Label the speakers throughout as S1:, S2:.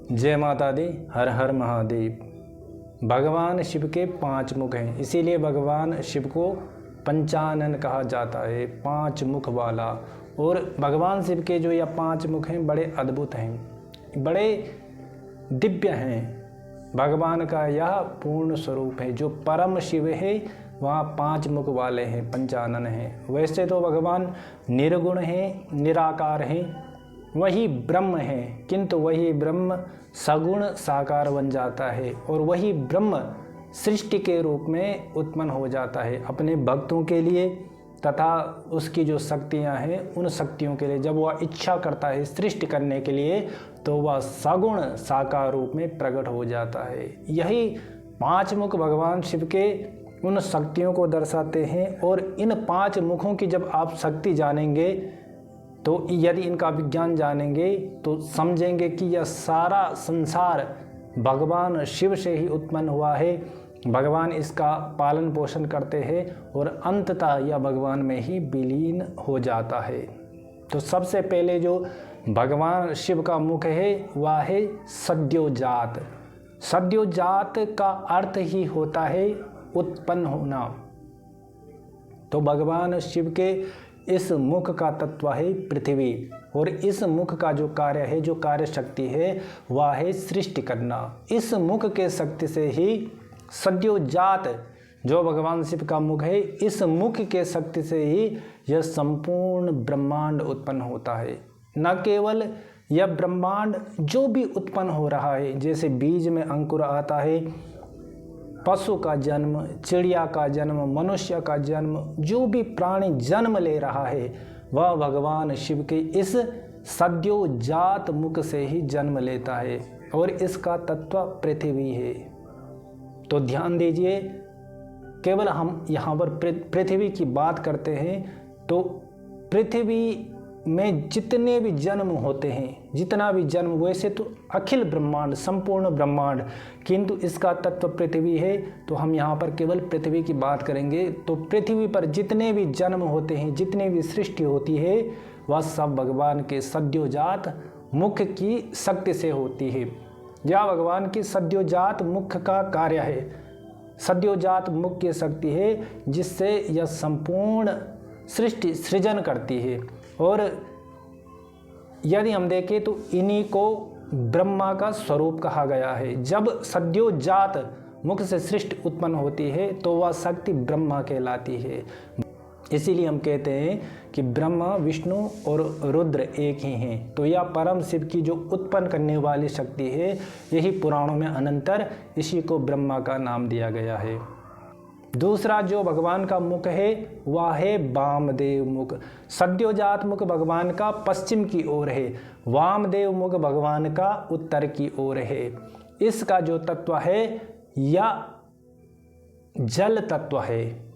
S1: जय माता दी। हर हर महादेव। भगवान शिव के 5 मुख हैं, इसीलिए भगवान शिव को पंचानन कहा जाता है, 5 मुख वाला। और भगवान शिव के जो यह 5 मुख हैं बड़े अद्भुत हैं, बड़े दिव्य हैं। भगवान का यह पूर्ण स्वरूप है। जो परम शिव है वहाँ 5 मुख वाले हैं, पंचानन हैं। वैसे तो भगवान निर्गुण हैं, निराकार हैं, वही ब्रह्म है, किंतु वही ब्रह्म सगुण साकार बन जाता है और वही ब्रह्म सृष्टि के रूप में उत्पन्न हो जाता है अपने भक्तों के लिए तथा उसकी जो शक्तियां हैं उन शक्तियों के लिए। जब वह इच्छा करता है सृष्टि करने के लिए तो वह सगुण साकार रूप में प्रकट हो जाता है। यही 5 मुख भगवान शिव के उन शक्तियों को दर्शाते हैं। और इन 5 मुखों की जब आप शक्ति जानेंगे तो यदि इनका विज्ञान जानेंगे तो समझेंगे कि यह सारा संसार भगवान शिव से ही उत्पन्न हुआ है। भगवान इसका पालन पोषण करते हैं और अंततः यह भगवान में ही विलीन हो जाता है। तो सबसे पहले जो भगवान शिव का मुख है वह है सद्योजात। सद्योजात का अर्थ ही होता है उत्पन्न होना। तो भगवान शिव के इस मुख का तत्व है पृथ्वी और इस मुख का जो कार्य है, जो कार्य शक्ति है वह है सृष्टि करना। इस मुख के शक्ति से ही सद्योजात जो भगवान शिव का मुख है, इस मुख के शक्ति से ही यह संपूर्ण ब्रह्मांड उत्पन्न होता है। न केवल यह ब्रह्मांड जो भी उत्पन्न हो रहा है, जैसे बीज में अंकुर आता है, पशु का जन्म, चिड़िया का जन्म, मनुष्य का जन्म, जो भी प्राणी जन्म ले रहा है वह भगवान शिव के इस सद्योजात मुख से ही जन्म लेता है और इसका तत्व पृथ्वी है। तो ध्यान दीजिए, केवल हम यहाँ पर पृथ्वी की बात करते हैं तो पृथ्वी में जितने भी जन्म होते हैं, जितना भी जन्म, वैसे तो अखिल ब्रह्मांड, संपूर्ण ब्रह्मांड, किंतु इसका तत्व पृथ्वी है। तो हम यहाँ पर केवल पृथ्वी की बात करेंगे। तो पृथ्वी पर जितने भी जन्म होते हैं, जितने भी सृष्टि होती है वह सब भगवान के सद्योजात मुख की शक्ति से होती है। यह भगवान की सद्योजात मुख का कार्य है। सद्योजात मुख की शक्ति है जिससे यह संपूर्ण सृष्टि सृजन करती है। और यदि हम देखें तो इन्हीं को ब्रह्मा का स्वरूप कहा गया है। जब सद्योजात मुख से सृष्टि उत्पन्न होती है तो वह शक्ति ब्रह्मा कहलाती है। इसीलिए हम कहते हैं कि ब्रह्मा, विष्णु और रुद्र एक ही हैं। तो यह परम शिव की जो उत्पन्न करने वाली शक्ति है, यही पुराणों में अनंतर इसी को ब्रह्मा का नाम दिया गया है। दूसरा जो भगवान का मुख है वह है वामदेव मुख। सद्योजात मुख भगवान का पश्चिम की ओर है, वामदेव मुख भगवान का उत्तर की ओर है। इसका जो तत्व है यह जल तत्व है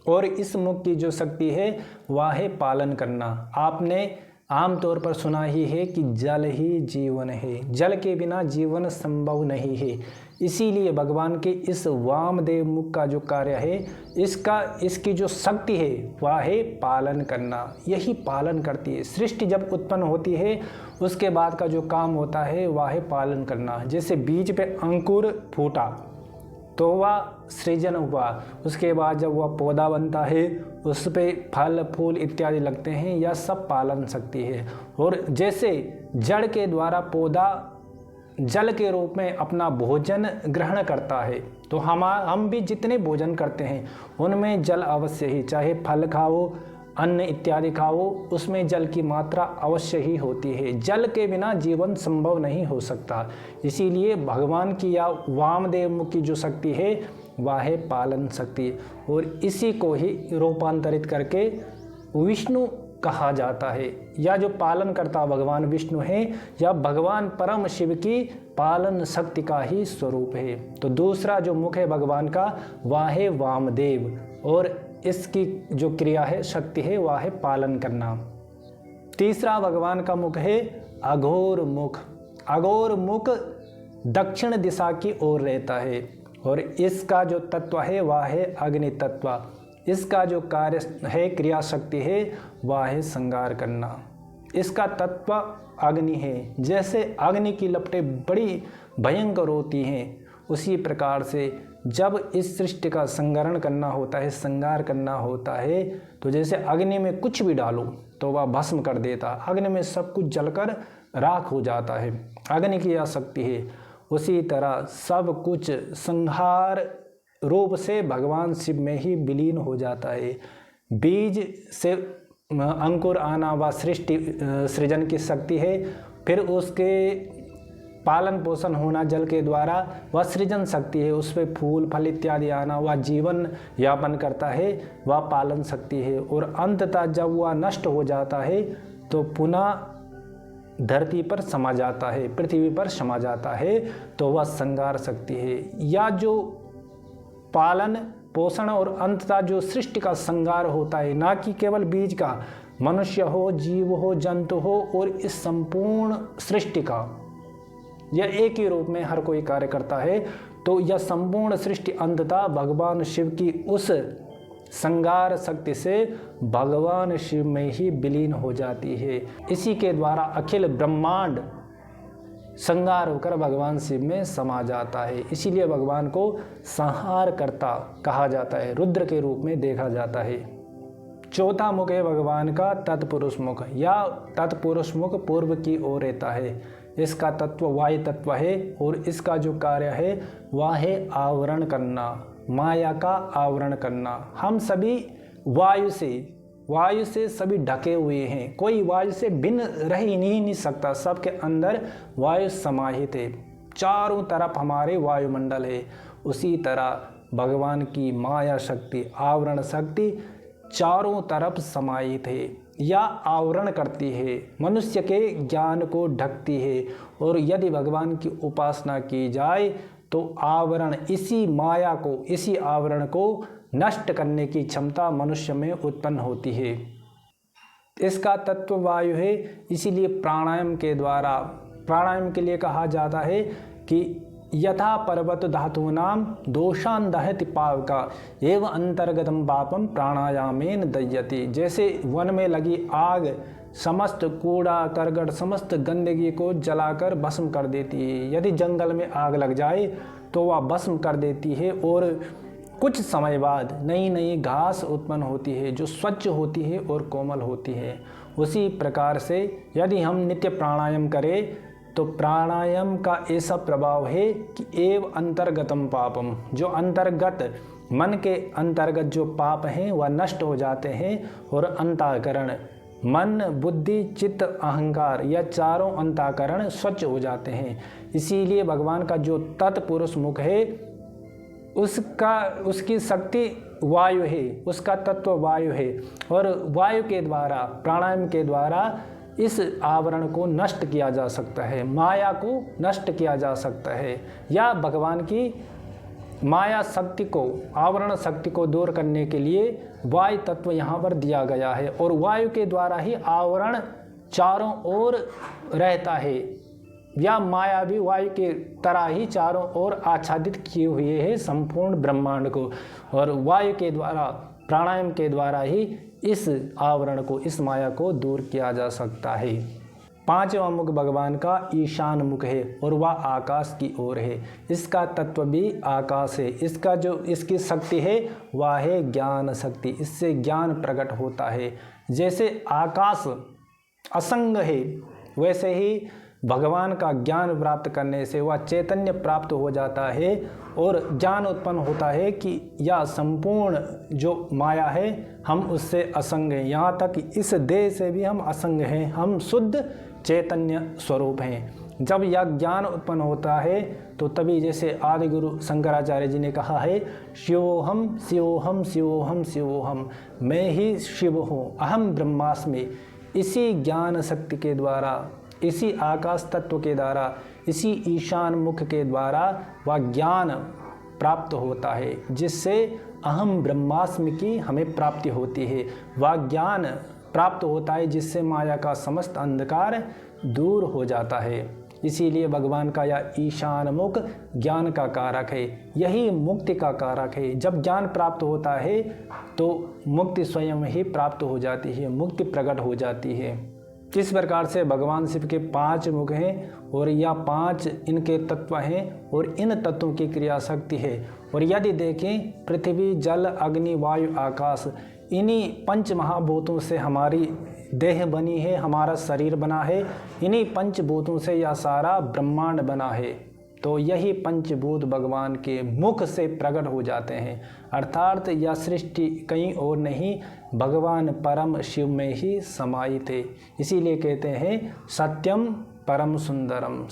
S1: और इस मुख की जो शक्ति है वह है पालन करना। आपने आमतौर पर सुना ही है कि जल ही जीवन है, जल के बिना जीवन संभव नहीं है। इसीलिए भगवान के इस वामदेव मुख का जो कार्य है, इसकी जो शक्ति है वह है पालन करना। यही पालन करती है। सृष्टि जब उत्पन्न होती है उसके बाद का जो काम होता है वह है पालन करना। जैसे बीज पे अंकुर फूटा तो वह सृजन हुआ, उसके बाद जब वह पौधा बनता है उस पे फल फूल इत्यादि लगते हैं, यह सब पालन शक्ति है। और जैसे जड़ के द्वारा पौधा जल के रूप में अपना भोजन ग्रहण करता है, तो हम भी जितने भोजन करते हैं उनमें जल अवश्य ही, चाहे फल खाओ, अन्न इत्यादि खाओ, उसमें जल की मात्रा अवश्य ही होती है। जल के बिना जीवन संभव नहीं हो सकता। इसीलिए भगवान की या वामदेव मुख की जो शक्ति है वह है पालन शक्ति और इसी को ही रूपांतरित करके विष्णु कहा जाता है। या जो पालन करता भगवान विष्णु है या भगवान परम शिव की पालन शक्ति का ही स्वरूप है। तो दूसरा जो मुख है भगवान का वह है वामदेव और इसकी जो क्रिया है, शक्ति है, वह है पालन करना। तीसरा भगवान का मुख है अघोर मुख। अघोर मुख दक्षिण दिशा की ओर रहता है और इसका जो तत्व है वह है अग्नि तत्व। इसका जो कार्य है, क्रिया शक्ति है, वह है श्रृंगार करना। इसका तत्व अग्नि है। जैसे अग्नि की लपटें बड़ी भयंकर होती हैं, उसी प्रकार से जब इस सृष्टि का संहरण करना होता है, संहार करना होता है, तो जैसे अग्नि में कुछ भी डालो तो वह भस्म कर देता, अग्नि में सब कुछ जलकर राख हो जाता है, अग्नि की यह शक्ति है। उसी तरह सब कुछ संहार रूप से भगवान शिव में ही विलीन हो जाता है। बीज से अंकुर आना व सृष्टि सृजन की शक्ति है, फिर उसके पालन पोषण होना जल के द्वारा वह सृजन शक्ति है, उस पर फूल फल इत्यादि आना वह जीवन यापन करता है, वह पालन शक्ति है। और अंततः जब वह नष्ट हो जाता है तो पुनः धरती पर समा जाता है, पृथ्वी पर समा जाता है, तो वह संहार शक्ति है। या जो पालन पोषण और अंततः जो सृष्टि का संहार होता है, ना कि केवल बीज का, मनुष्य हो, जीव हो, जंतु हो और इस संपूर्ण सृष्टि का, यह एक ही रूप में हर कोई कार्य करता है। तो यह संपूर्ण सृष्टि अंततः भगवान शिव की उस संहार शक्ति से भगवान शिव में ही विलीन हो जाती है। इसी के द्वारा अखिल ब्रह्मांड संहार होकर भगवान शिव में समा जाता है। इसीलिए भगवान को संहार करता कहा जाता है, रुद्र के रूप में देखा जाता है। चौथा मुख है भगवान का तत्पुरुष मुख, या तत्पुरुष मुख पूर्व की ओर रहता है। इसका तत्व वायु तत्व है और इसका जो कार्य है वह है आवरण करना, माया का आवरण करना। हम सभी वायु से सभी ढके हुए हैं, कोई वायु से भिन्न रह ही नहीं सकता, सबके अंदर वायु समाहित है, चारों तरफ हमारे वायुमंडल है। उसी तरह भगवान की माया शक्ति, आवरण शक्ति चारों तरफ समाहित है या आवरण करती है, मनुष्य के ज्ञान को ढकती है। और यदि भगवान की उपासना की जाए तो आवरण, इसी माया को, इसी आवरण को नष्ट करने की क्षमता मनुष्य में उत्पन्न होती है। इसका तत्व वायु है, इसीलिए प्राणायाम के द्वारा, प्राणायाम के लिए कहा जाता है कि यथा पर्वत धातूनाम दोषान दहति पावका एव अंतर्गतम पापम प्राणायामेन दह्यति। जैसे वन में लगी आग समस्त कूड़ा करकट, समस्त गंदगी को जलाकर भस्म कर देती है। यदि जंगल में आग लग जाए तो वह भस्म कर देती है और कुछ समय बाद नई नई घास उत्पन्न होती है जो स्वच्छ होती है और कोमल होती है। उसी प्रकार से यदि हम नित्य प्राणायाम करें तो प्राणायाम का ऐसा प्रभाव है कि एव अंतर्गतम पापम, जो अंतर्गत मन के अंतर्गत जो पाप हैं वह नष्ट हो जाते हैं और अंतःकरण, मन बुद्धि चित्त अहंकार, यह चारों अंतःकरण स्वच्छ हो जाते हैं। इसीलिए भगवान का जो तत्पुरुष मुख है उसकी शक्ति वायु है, उसका तत्व वायु है। और वायु के द्वारा, प्राणायाम के द्वारा इस आवरण को नष्ट किया जा सकता है, माया को नष्ट किया जा सकता है, या भगवान की माया शक्ति को, आवरण शक्ति को दूर करने के लिए वायु तत्व यहाँ पर दिया गया है। और वायु के द्वारा ही आवरण चारों ओर रहता है, या माया भी वायु के तरह ही चारों ओर आच्छादित किए हुए है संपूर्ण ब्रह्मांड को। और वायु के द्वारा, प्राणायाम के द्वारा ही इस आवरण को, इस माया को दूर किया जा सकता है। पांचवा मुख भगवान का ईशान मुख है और वह आकाश की ओर है। इसका तत्व भी आकाश है। इसका जो, इसकी शक्ति है वह है ज्ञान शक्ति, इससे ज्ञान प्रकट होता है। जैसे आकाश असंग है, वैसे ही भगवान का ज्ञान प्राप्त करने से वह चैतन्य प्राप्त हो जाता है और ज्ञान उत्पन्न होता है कि यह संपूर्ण जो माया है हम उससे असंग हैं, यहाँ तक इस देह से भी हम असंग हैं, हम शुद्ध चैतन्य स्वरूप हैं। जब यह ज्ञान उत्पन्न होता है तो तभी, जैसे आदि गुरु शंकराचार्य जी ने कहा है, शिवोहम शिवोहम शिवोहम शिवोहम, मैं ही शिव हूँ, अहम ब्रह्मास्मि। इसी ज्ञान शक्ति के द्वारा, इसी आकाश तत्व के द्वारा, इसी ईशान मुख के द्वारा वह ज्ञान प्राप्त होता है, जिससे अहम ब्रह्मास्मि की हमें प्राप्ति होती है। वह ज्ञान प्राप्त होता है जिससे माया का समस्त अंधकार दूर हो जाता है। इसीलिए भगवान का यह ईशान मुख ज्ञान का कारक है, यही मुक्ति का कारक है। जब ज्ञान प्राप्त होता है तो मुक्ति स्वयं ही प्राप्त हो जाती है, मुक्ति प्रकट हो जाती है। किस प्रकार से भगवान शिव के 5 मुख हैं और या 5 इनके तत्व हैं और इन तत्वों की क्रिया शक्ति है। और यदि देखें पृथ्वी, जल, अग्नि, वायु, आकाश, इन्हीं 5 महाभूतों से हमारी देह बनी है, हमारा शरीर बना है, इन्हीं 5 भूतों से यह सारा ब्रह्मांड बना है। तो यही पंचभूत भगवान के मुख से प्रकट हो जाते हैं, अर्थात यह सृष्टि कहीं और नहीं, भगवान परम शिव में ही समाहित है। इसीलिए कहते हैं सत्यम परम सुंदरम।